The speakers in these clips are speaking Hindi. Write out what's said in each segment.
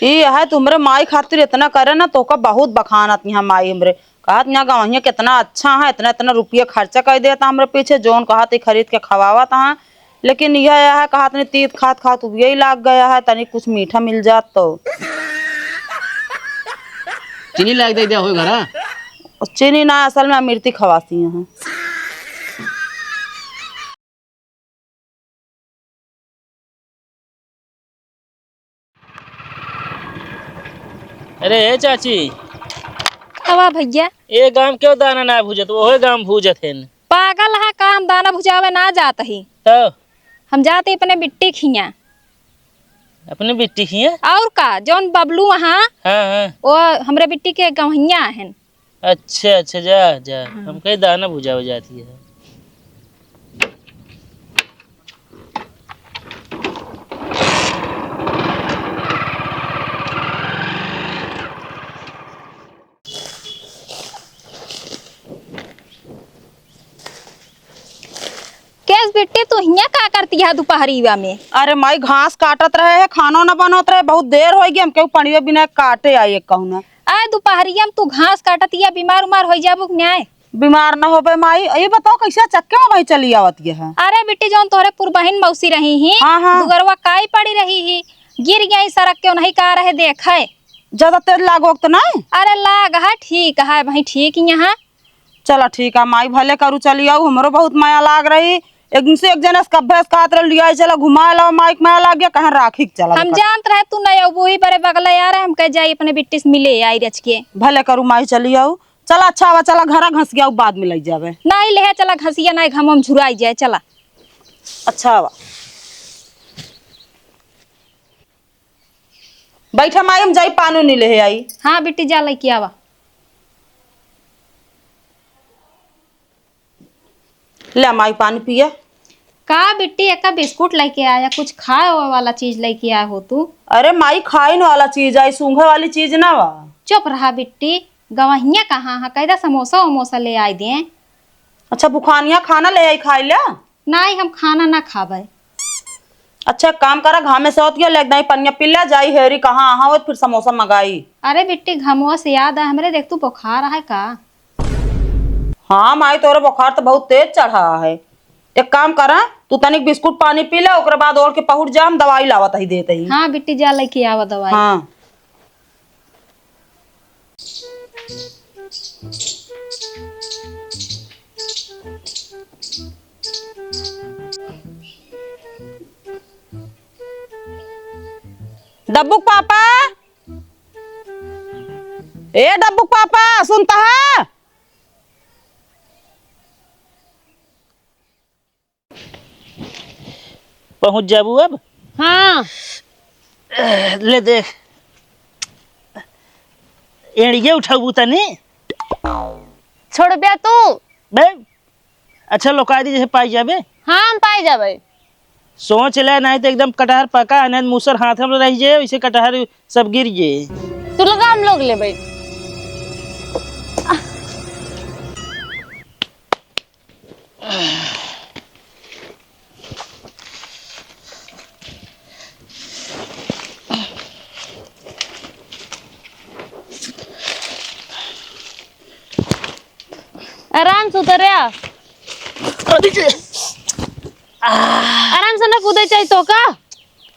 ये है तुमरे माई खातिर इतना करे ना तो का बहुत बखानत यहाँ माई हमरे कहत यहाँ गवहिया कितना अच्छा है, इतना इतना रुपया खर्चा कर देता हमरे पीछे जोन कहत खरीद के खवावत है। लेकिन यह है कहत नहीं तीत खात खात यही लाग गया है, तनी कुछ मीठा मिल जात तो चीनी लाग दे दिया हो घरा। चीनी ना असल में अमृति खवासी है। अरे चाची हवा भैया ये गाम क्यों दाना ना भूजत वो गाम भूजत है पागल है का हम दाना भुजावे ना जात ही तो हम जाते अपने बिट्टी खिया अपने बिट्टी खिए। और का जौन बबलू वहाँ हाँ हाँ वो हमरे बिट्टी के गवहिया हैं। अच्छा अच्छा जा जा हम कहीं दाना भुजावे जाती है। कैस बिट्टी तू हिया का करती है दोपहरीवा में? अरे माई घास काटत रहे है, खाना न बनत रहे, बहुत देर हो गई हम क्यों पनिया बिना काटे आई कहूँ ना। आए दोपहरिया में तू घास काटतिया बीमार उमार हो जाबू न्याय बीमार न हो माई। ये बताओ कैसे चक्के में भाई चली आवत है? अरे बेटी जौन तोहरे पुरबहिन मौसी रही ही हाँ हाँ दुगरवा काई पड़ी रही ही गिर गई सड़क क्यों नहीं का रहे देखे ज्यादा तेल लागो तो नहीं? अरे लाग है ठीक है भाई ठीक यहाँ। चलो ठीक है माई भले करू चली आओ, हमरो बहुत माया लाग रही। एक दिन से एक जना कब्बे कात लिया चला घुमा ला माइक माया लाग गया कहां राखी चला। हम जानत रहे तू नहीं वो ही बड़े बगल यार हम कह जाई अपने बिट्टी से मिले आई रच के। भले करू माई चली आओ। चला अच्छा हुआ चला घर घस गया बाद में ले जावे नहीं ले चला घसिया नहीं घम हम झुराई जाए चला। अच्छा हुआ बैठा माई हम जाई पानी नहीं ले आई। हाँ बिट्टी जा लेके आवा। ले माई पानी पिया। का बिट्टी एक बिस्कुट लेके आया कुछ खाए वाला चीज लेके आया हो तू? अरे माई खाई न वाला चीज आई सूंघे वाली चीज ना वा। चुप रहा बिट्टी गवहिया कहाँ है कैदा समोसा वमोसा ले आई दे। अच्छा बुखानिया खाना ले आई खाई ले? नहीं हम खाना ना खावे। अच्छा काम करा घामे से होती है ले दही पनिया पिला जाई हेरी कहाँ आहा फिर समोसा मंगाई। अरे बिट्टी घमुआ से याद है हमरे देख तू बुखार है का? हाँ माई तोरे बुखार तो बहुत तेज चढ़ा है। एक काम करा तू तनिक बिस्कुट पानी पी ले ओकरे बाद और के पहुंच जा हम दवाई लावत ही देते ही। हाँ बिट्टी जा लेके आवा दवाई। हाँ डब्बुक पापा ए डब्बुक पापा सुनता है? पहुंच जाबू अब? हाँ ले देख एड़िए उठाबू तनी छोड़ बे तू। बे अच्छा लोका दी जैसे पाई जाबे। हाँ हम पाई जाबे। सोच ले नहीं तो एकदम कटहर पका अनद मूसर हाथ में रह जाए वैसे कटहर सब गिर जाए। तू लगा हम लोग ले भाई। आराम से उतर आराम से ना कूदे चाहिए तो का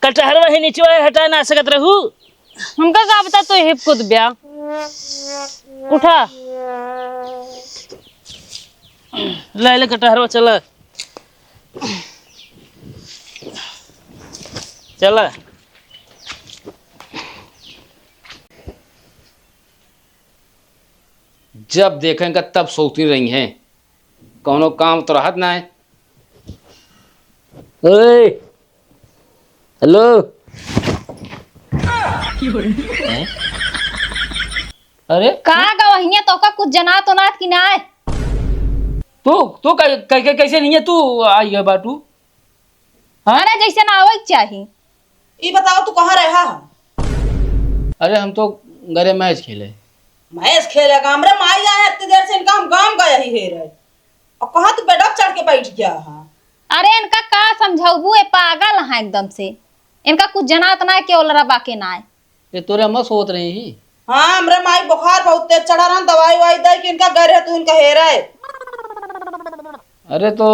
कटहर वही नीचे हटा ना सकत रहू हमका का बता तो हिप कूद ब्या उठा ले ले कटहर चला चला। जब देखेंगे तब सोचती रही हैं कौनो काम तो राहत ना है। ओए हेलो अरे कहाँ गवहिया तो का कुछ जना तो नाथ की ना है। तू कैसे नहीं है तू आई है बाटू? हाँ अरे जैसे ना आवे चाहिए। ये बताओ तू कहाँ रहा? अरे हम तो घरे मैच खेले। मैच खेलेगा हमरे माई आए इतनी देर से इनका हम गांव गया ही है रे और कहाँ तू बेडक चढ़ के बैठ गया है? अरे इनका का समझाऊ ये पागल है एकदम से। इनका कुछ जनात ना है केवल रबा के ना है। ये तोरे अम्मा सोच रही ही। हाँ हमरे माई बुखार बहुत तेज चढ़ा रहा, दवाई वाई दे कि इनका घर है तू इनका हेरा है। अरे तो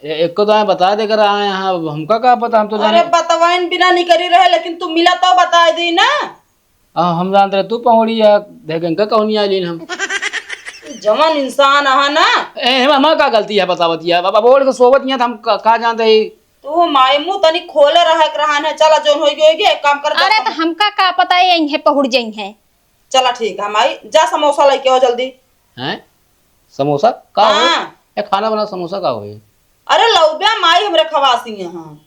एक को तो मैं बता देकर आए यहाँ, हमका क्या पता, हम तो अरे जाने। बतवाइन बिना नहीं करी रहे, लेकिन तू मिला तो बता दी ना। हम जानते रहे तू पहुड़ी है, देख इनका कौन नहीं आई हम। जवान इंसान है ना। हमारा क्या गलती है बता बतिया, बाबा बोल के सोबत नहीं था, हम कहा जानते ही। तू माई मुंह तनी खोले रहा है। चला जोन होगी होगी, एक काम कर अरे तो हमका का पता है यहीं पहुड़ जाई है। चला ठीक है माई, जा समोसा लेके आओ जल्दी। हैं समोसा का हो? हाँ। ये खाना बना समोसा का हो? अरे लौबिया माई हमरे खवासी है। हाँ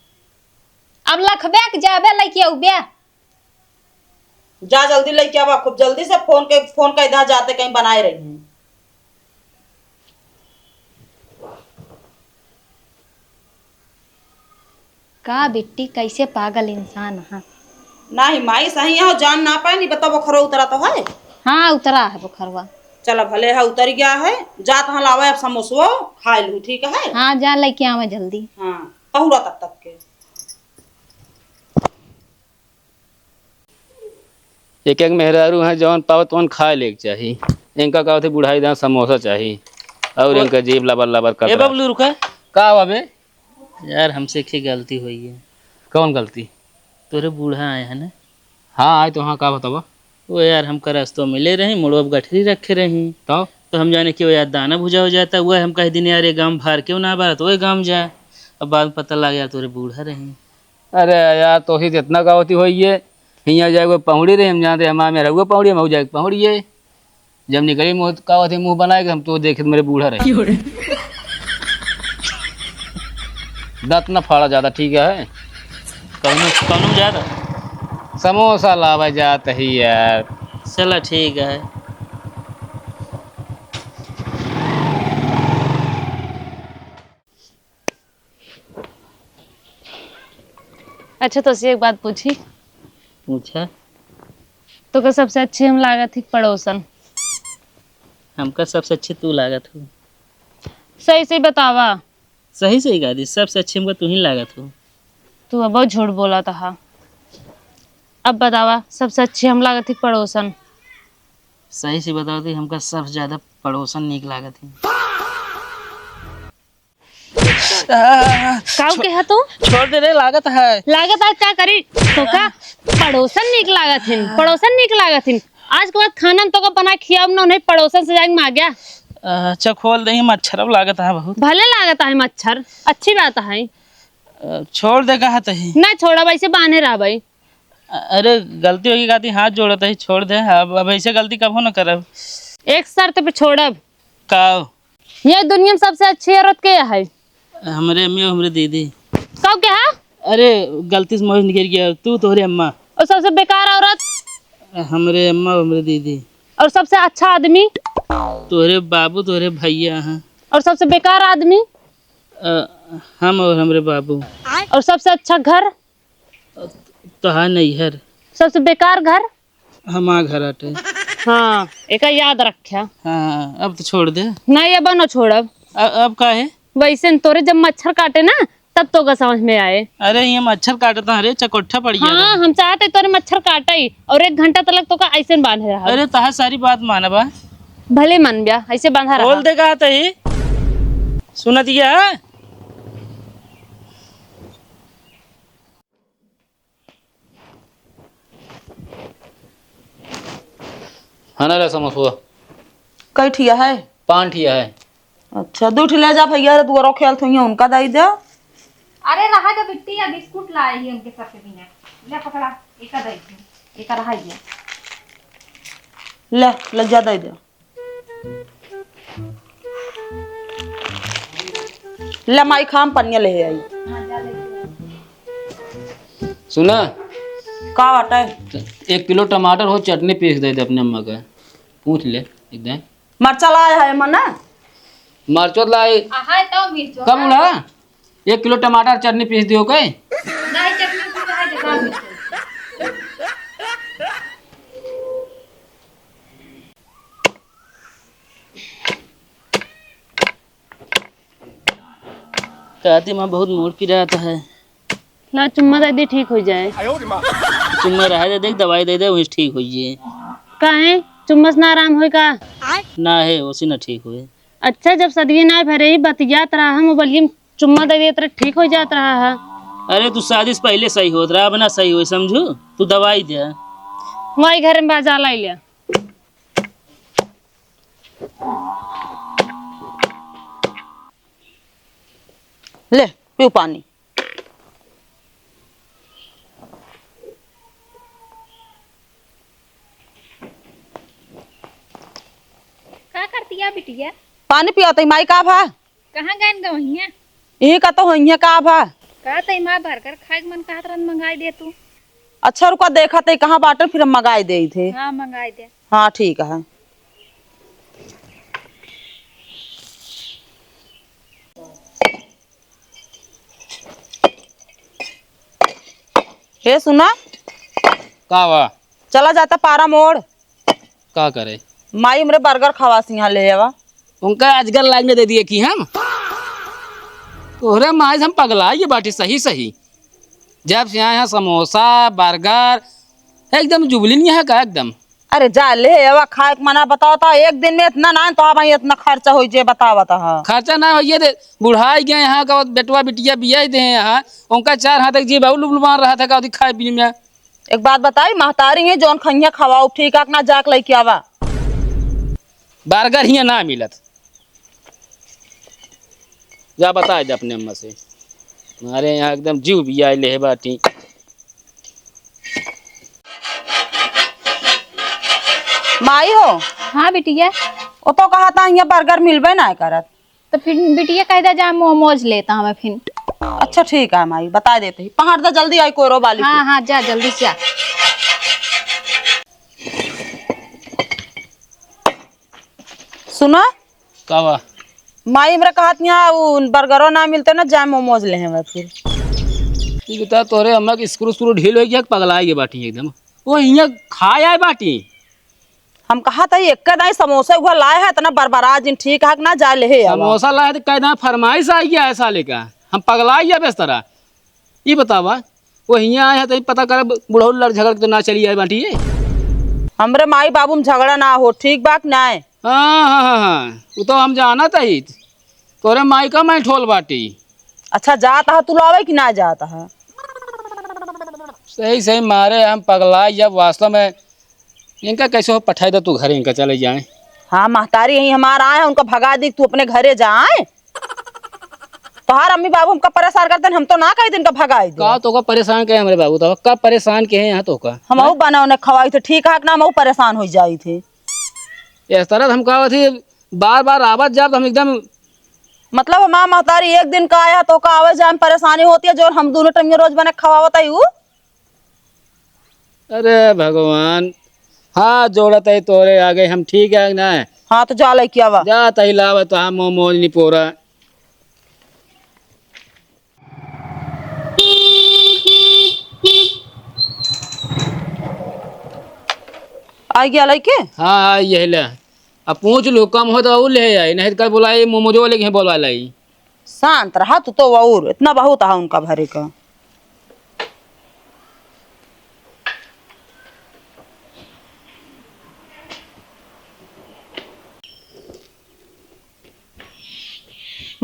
अब लखबे के जाबे लइके उबे। जा जल्दी लेके आवा, खूब जल्दी से फोन का इधर जाते कहीं बनाए रही हैं। का बिट्टी कैसे पागल इंसान है। नहीं माई सही है, जान ना पाए नहीं बता बुखार उतरा तो है। हाँ उतरा है बुखारवा। चला भले है उतर गया है, जा तहाँ लावे अब समोसो खा लू, ठीक है। हाँ जा लेके आवे जल्दी। हाँ पहुरा तब तक के। एक एक मेहरारू है जौन पावत वन खाए लेके चाहिए। इनका का होते बुढ़ाई दां समोसा चाहिए और इनका जीभ लबर लबर कर। ए बबलू रुका। का हुआ बे? यार हमसे एक गलती हुई है। कौन गलती? तोरे बूढ़ा आए है ना, हाँ आए तो हाँ का बतावा। वो यार हमका रास्तों मिले रही, मुड़ो अब गठरी रखे रही। तो हम जाने कि वो यार दाना भुजा हो जाता, वो हम कह दिन यार ये गाँव भार क्यों ना बात वही गाँव जा। अब बाद में पता लगा यार तोरे बूढ़ा रही। अरे यार तो ही इतना का होती हुई है, हियाँ जाए वो पहुड़ी रही, हम जानते हमारे में रहुआ पहुड़ी, हम जाए पहुड़ी है। जब निकली मुँह का होती मुँह बनाए हम तो देखे मेरे बूढ़ा रहे। दांत ना फाड़ा ज्यादा, ठीक है। कौनो कौनो ज्यादा। समोसा लावा जात ही यार। चला ठीक है। अच्छा तो से एक बात पूछी, पूछा। तो का सबसे अच्छी हम लागत थी पड़ोसन। हमका सबसे अच्छी तू लागत हो। सही सही बतावा। सही सही गा दी, सबसे अच्छी हमको तू ही लागत हो। तू अब बहुत झूठ बोला था। अब बतावा सबसे अच्छी हम लागत थी पड़ोसन। सही से बताओ तो हमका सबसे ज्यादा पड़ोसन नीक लागत है। काऊ के है तू? छोड़ दे रे, लागत है। लागत आज क्या करी तो का पड़ोसन नीक लागत हिन, पड़ोसन नीक लागत हिन। आज के बाद खाना में तो का बना खियाब ना, नहीं पड़ोसन से जाएंगे मां गया। अच्छा खोल दही, मच्छर अब लागत है बहुत। भले लागत है मच्छर, अच्छी बात है। छोड़ दे कहा तही। ना छोड़ा वैसे बांधे रहा भाई। अरे गलती होगी गाती, हाथ जोड़त है, छोड़ दे। अब ऐसे गलती कब हो न करब। एक शर्त पे छोड़ब, का ये दुनिया में सबसे अच्छी औरत के है? हमरे अम्मी और हमरे दीदी। कब क्या है? अरे गलती से मोह निकल गया, तू तोहरे अम्मा। और सबसे बेकार औरत? हमरे अम्मा और हमरे दीदी। और सबसे अच्छा आदमी? तोहरे बाबू तोहरे भैया हैं। और सबसे बेकार आदमी? हम और हमरे बाबू। और सबसे अच्छा घर? तो हाँ नैहर। सबसे बेकार घर? हमारा घर आटे। हाँ एक याद रखा। हाँ अब तो छोड़ दे। नहीं अब न छोड़ब। अब का है? वैसे न तोरे जब मच्छर काटे ना तब तो का समझ में आए। अरे ये मच्छर काटता है रे, चकोट्ठा पड़ गया। हाँ हम चाहते तोरे मच्छर काटा ही और 1 घंटा तक तो का ऐसे बांधे रहा। अरे तहा सारी बात माना बा। भले मन गया ऐसे बांधा रहा। बोल दे कहा तही सुनत गया। हाँ ना समोसा कई ठिया है? 5 ठिया है। अच्छा 2 ठिया ले जा भैया रे, तू और ख्याल थोई उनका दई दे। अरे रहा जा बिट्टी या बिस्कुट लाए ही उनके सबके बिना। ले पकड़ा, एका दे दे, एका रहा ही। ले जा दई दे। ले माई खाम पनिया ले आई। सुना का बाटा है? 1 किलो टमाटर हो, चटनी पीस दे अपने अम्मा का, पूछ ले एकदम। मरचा लाया है मना? मरचो लाई आहा तो मिर्चो। कब बोला? 1 किलो टमाटर चटनी पीस दियो के। नहीं चटनी तो है जगह मिर्चो। कहती माँ बहुत मूड पिराता है। ला चुम्मा दे दी ठीक हो जाए। चुम्मा रहा दे, देख दवाई दे दे वही ठीक हो जाए। काहे चुम्मस ना आराम होई का? ना है उसी ना ठीक हुए। अच्छा जब सदगी ना भरे ही बतियात रहा हम मोबाइल में चुम्मा दे देत रहे ठीक हो जात रहा है। अरे तू शादी से पहले सही होत रहा, अब ना सही हो समझू। तू दवाई दे। वही घर में बाजा लाई लिया। ले पीऊ पानी। का करती है बिटिया? पानी पिया तई माई का भा? कहाँ गए गवहिया? यही का तो होइया का भा? का तई माँ भर कर खाए के मन कहत रन मंगाई दे तू। अच्छा रुका देखा तई कहाँ बाटन फिर हम मंगाई दे थे। हाँ मंगाई दे। हाँ ठीक है। हे सुना का वा चला जाता पारा मोड़। का करे? माई हमरे बर्गर खवासी यहाँ ले आवा। उनका अजगर लागने दे दिए कि हम तोहरे माँ हम पगला ये बाटी सही सही। जब से यहाँ समोसा बर्गर एकदम जुबली नहीं है का एकदम। अरे जा ले आवा खाए के मना बताओ तो एक दिन में इतना ना तो भाई इतना खर्चा हो जाए बतावा तो। हाँ खर्चा ना होइए दे बुढ़ाई गए यहाँ का बेटवा बिटिया बिया दे यहाँ उनका 4 हाथ तक जी बाबू लुबलु मार रहा था का खाए पीने में। एक बात बताई महतारी है जौन खइया खवाओ ठीक है ना जाक लेके आवा। बर्गर ही ना मिलत जा बता दे अपने अम्मा से हमारे यहाँ एकदम जीव बिया ले है बाटी। माई हो हाँ बिटिया। वो तो कहा था यहाँ बर्गर मिलबे ना करत। तो फिर बिटिया कहदा जा मोमोज लेता हमें फिर। अच्छा ठीक है माई बता देते ही पहाड़ दा जल्दी आई कोरो वाली। हाँ हाँ जा जल्दी से जा। सुना का वा माई हमरा कहत यहाँ बर्गरो ना मिलते ना जाए मोमोज ले हैं फिर। ये बता तोरे अम्मा की स्क्रू ढील हो गया पगला गई बाटी एकदम वो यहाँ खाए आए बाटी। हम कहा था एक नहीं समोसा हुआ लाए है इतना बरबरा जिन ठीक है ना जा ले आवा। समोसा लाए तो कहना फरमाइश आई गया ऐसा लेकर हम पगला गया बेस तरह। ये बतावा वो यहाँ आए हैं तो पता कर बुढ़ऊ लड़ झगड़ के तो ना चली आए बाटी ये। हमरे माई बाबू में झगड़ा ना हो ठीक बात ना है। हाँ हाँ हाँ हाँ वो तो हम जाना था ही तोरे माई का मैं ठोल बाटी। अच्छा जाता है तू लावे कि ना जाता है? सही सही मारे हम पगला जब वास्तव में इनका कैसे हो पठाई दो तू घर इनका चले जाए। हाँ महतारी यही हमारा आए उनका भगा दी तू अपने घरे जाए। तोहार अम्मी बाबू हमका परेशान करते हम तो ना कही दिन का भगाई दे। का तो का परेशान के हमारे बाबू तो कब परेशान के हैं यहाँ तो का हम बना उन्हें खवाई थे ठीक है ना हम परेशान हो जाई थे। इस तरह हम कहा थी बार बार आवाज जब हम एकदम मतलब हमारा महतारी एक दिन का आया तो का आवे जाए में परेशानी होती है जो हम दोनों टाइम रोज बने खवावत है। अरे भगवान हाँ जोड़त है तोरे आगे हम ठीक है ना। हाँ तो जा लेके आवा जा तही लाव तो हम मोमोज नहीं पोरा। आ गया लेके। हाँ यही ले अब पूछ लो कम हो तो ले आई नहीं तो कल बोला मोमोज वाले के बोलवा लाई। शांत रहा तू तो और इतना बहुत है उनका भरे का।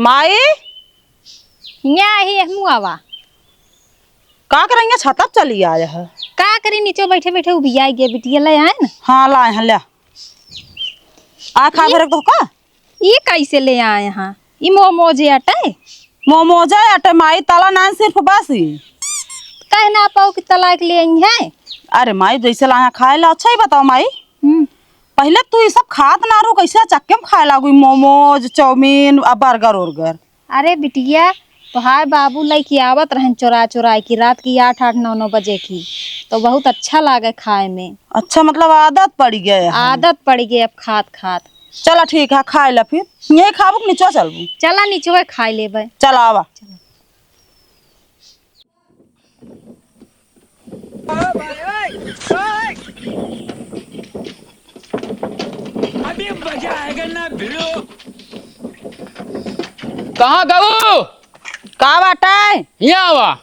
माई यहाँ ही है मुआवा। का करेंगे छतप चली आया है। का करी नीचे बैठे बैठे उबिया गया बिटिया ले आए ना। हाँ लाए हैं ले आ खा भरे तो का। ये कैसे ले आए यहाँ? ये मोमोज अटे मोमोज है अटे माई तला ना सिर्फ बस ही कह ना पाओ कि तलाक ले आई है। अरे माई जैसे लाया खाए ला अच्छा ही बताओ माई। पहले तू ये सब खात ना रो कैसे चक्के में खाए लागू मोमोज चाउमीन और बर्गर उर्गर। अरे बिटिया तो हाय बाबू लेके आवत रहन चोरा चोरा की रात की 8-8-9-9 बजे की तो बहुत अच्छा लागे खाए में। अच्छा मतलब आदत पड़ गया है। आदत पड़ गई अब खात खात। चला ठीक है खाए ला फिर यही खाबू कि नीचे चलबू। चला नीचे खाई लेबे। चल आवा अभी मजा आएगा ना भिड़ो। कहाँ गऊ का बाटा है? यहाँ आवा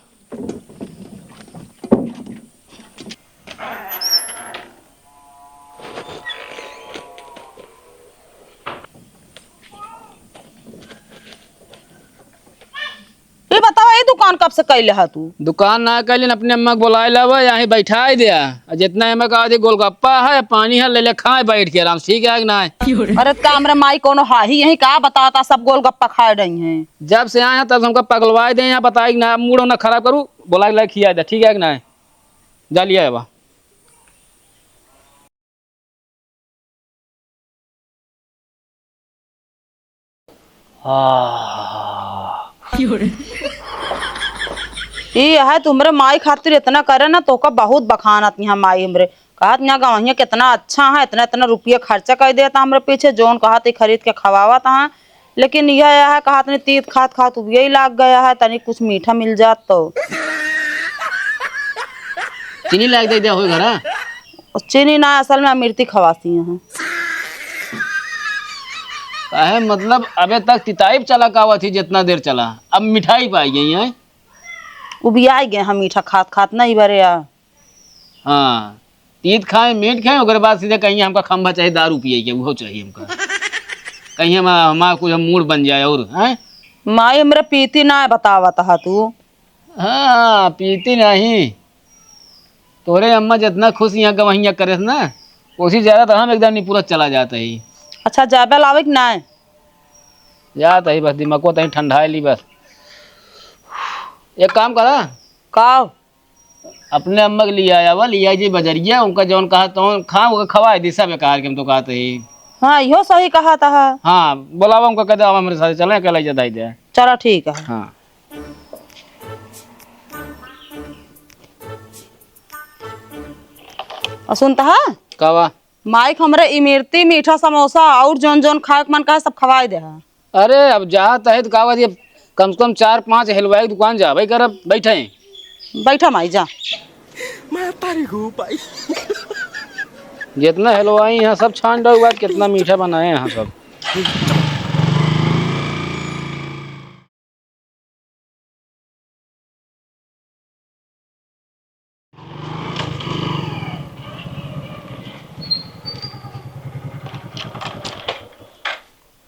कब से कैले है तू? दुकान ना कर लेन अपने अम्मा को बुलाए लब यहाँ बैठा दिया और जितना हमें कहा गोलगप्पा है पानी है ले ले खाए बैठ के आराम से, ठीक है कि ना? अरे कामरे माई कोनो हाही यही का बताता सब गोलगप्पा खाए रही हैं। जब से आए हैं तब हमको पगलवाए दे यहाँ बताए ना मूड ना खराब करूँ बुला के खिया दे, ठीक है कि ना? जा लिया है बा। ये है तुमरे माई खातिर इतना करे ना तो का बहुत बखान आती है माई हमरे। कहत यहाँ गवहिया कितना अच्छा है, इतना इतना रुपया खर्चा कर देता हमरे पीछे, जोन कहत खरीद के खवावत है। लेकिन यह है कहत नहीं तीत खात खात यही लाग गया है, तनी कुछ मीठा मिल जात तो। चीनी लाग दे हो घर चीनी ना असल में अमृति खवासी हैं। है मतलब अबे तक तिताइब चला कावा थी जितना देर चला, अब मिठाई पाई गई है। उबिया गए हम मीठा खात खात नहीं भरे आ। हाँ तीत खाए मीठ खाए उसके बाद सीधे कहीं हमका खंभा चाहिए दारू पिए के वो चाहिए हमका कहीं हमारा कुछ मूड बन जाए और है। माई हमरे पीती ना बतावत है तू। हाँ पीती नहीं, तोरे अम्मा जितना खुश यहाँ गवहिया करे ना उसी ज्यादा तो हम एकदम नहीं पूरा चला जाता ही। अच्छा जाबे लावे कि ना? जाता ही बस दिमाग को तहीं ठंडा ली बस। एक काम करा का अपने अम्मा के लिए आया हुआ लिया जी बजरिया उनका जौन कहा तो खा वो खवाए दिशा बेकार के हम तो कहते ही। हाँ यो सही कहा था। हाँ बोलावा उनको कहते आओ हमारे साथ चले अकेला जदा ही दे। चलो ठीक है। हाँ और सुनता है कवा माइक हमरे इमरती मीठा समोसा और जोन जोन खाए के मन का है सब खवाए दे है। अरे अब जहाँ तहे तो कहा कम से कम 4-5 हलवाई की दुकान जा भाई कर बैठे हैं। बैठा माई जा। जितना हलवाई यहाँ सब छान डा हुआ कितना मीठा बनाए यहाँ सब।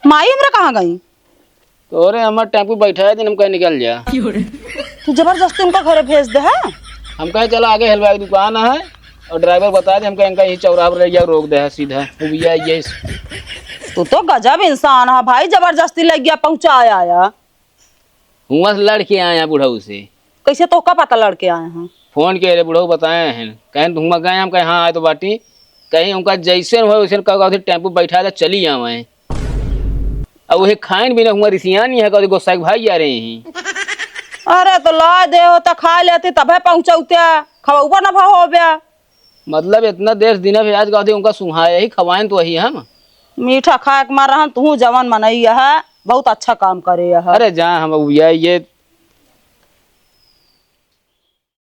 माई हमरा कहाँ गई? तो अरे हमारा टेम्पू बैठा है दिन हम कहीं निकल जा। तू जबरदस्ती उनका घरे भेज दे है। हम कहे चला आगे हलवाई की दुकान है और ड्राइवर बता दे हम कहें इनका यही चौराहा पर ले रोक दे है सीधा भैया ये। तू तो गजब इंसान है भाई, जबरदस्ती लग गया पहुँचाया आया। हुआ से लड़के आए हैं बुढ़ऊ से। कैसे तो का पता लड़के आए हैं? फोन किए रे बुढ़ऊ बताए हैं कहें तुम गए हम कहें हाँ आए तो बाटी कहीं उनका जैसे हो वैसे कहा टेम्पू बैठा चली आवे अब वही खाइन भी ना हुआ रिसिया नहीं है कभी गोस्सा के भाई जा रहे हैं। अरे तो ला दे हो तो खा लेते तब पहुँचौते खवा ना भाव हो गया। मतलब इतना देर दिन आज कहते उनका सुहाए ही खवाएं तो वही हम मीठा खाए के मार रहा तू जवन मनैया है, बहुत अच्छा काम करे है। अरे जहाँ हम ये